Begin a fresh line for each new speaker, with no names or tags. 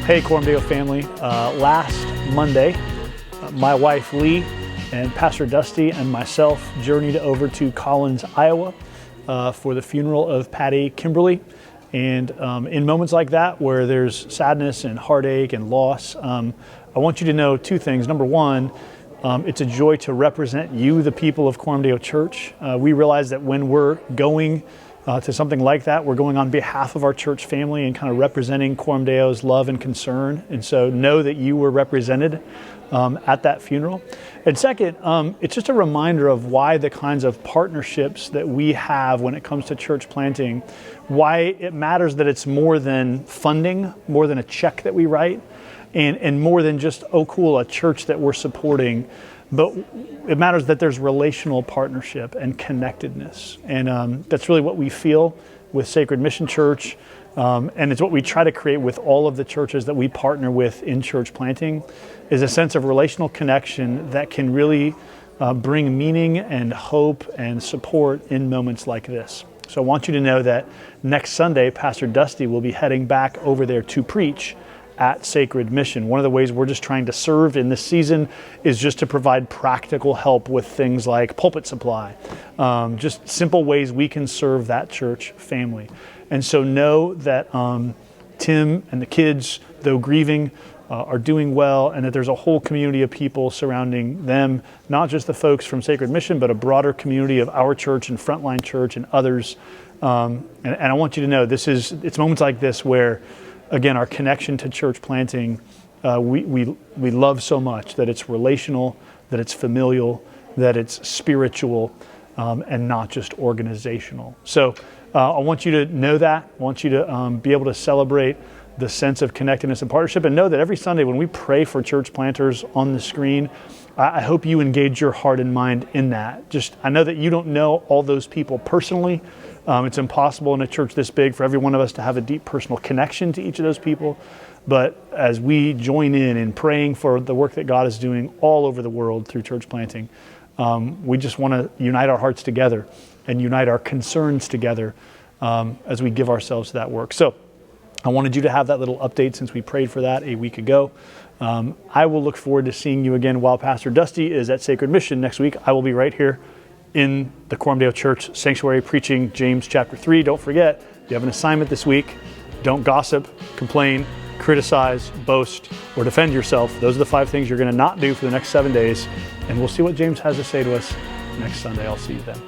Hey, Cormdale family. Last Monday, my wife Lee and Pastor Dusty and myself journeyed over to Collins, Iowa for the funeral of Patty Kimberly. And in moments like that where there's sadness and heartache and loss, I want you to know two things. Number one, it's a joy to represent you, the people of Cormdale Church. We realize that when we're going to something like that, we're going on behalf of our church family and kind of representing Cormdale's love and concern. And so know that you were represented at that funeral. And second, it's just a reminder of why the kinds of partnerships that we have when it comes to church planting, why it matters that it's more than funding, more than a check that we write, and more than just, oh cool, a church that we're supporting. But it matters that there's relational partnership and connectedness. And that's really what we feel with Sacred Mission Church. And it's what we try to create with all of the churches that we partner with in church planting, is a sense of relational connection that can really bring meaning and hope and support in moments like this. So I want you to know that next Sunday, Pastor Dusty will be heading back over there to preach at Sacred Mission. One of the ways we're just trying to serve in this season is just to provide practical help with things like Pulpit Supply, just simple ways we can serve that church family. And so know that Tim and the kids, though grieving, are doing well, and that there's a whole community of people surrounding them, not just the folks from Sacred Mission, but a broader community of our church and Frontline Church and others. And I want you to know it's moments like this where, again, our connection to church planting, we love so much that it's relational, that it's familial, that it's spiritual, and not just organizational. So I want you to know that. I want you to be able to celebrate the sense of connectedness and partnership, and know that every Sunday when we pray for church planters on the screen, I hope you engage your heart and mind in that. I know that you don't know all those people personally. It's impossible in a church this big for every one of us to have a deep personal connection to each of those people. But as we join in praying for the work that God is doing all over the world through church planting, we just want to unite our hearts together and unite our concerns together as we give ourselves to that work. So I wanted you to have that little update since we prayed for that a week ago. I will look forward to seeing you again while Pastor Dusty is at Sacred Mission next week. I will be right here in the Cormdale Church Sanctuary preaching James chapter 3. Don't forget, you have an assignment this week. Don't gossip, complain, criticize, boast, or defend yourself. Those are the 5 things you're going to not do for the next 7 days. And we'll see what James has to say to us next Sunday. I'll see you then.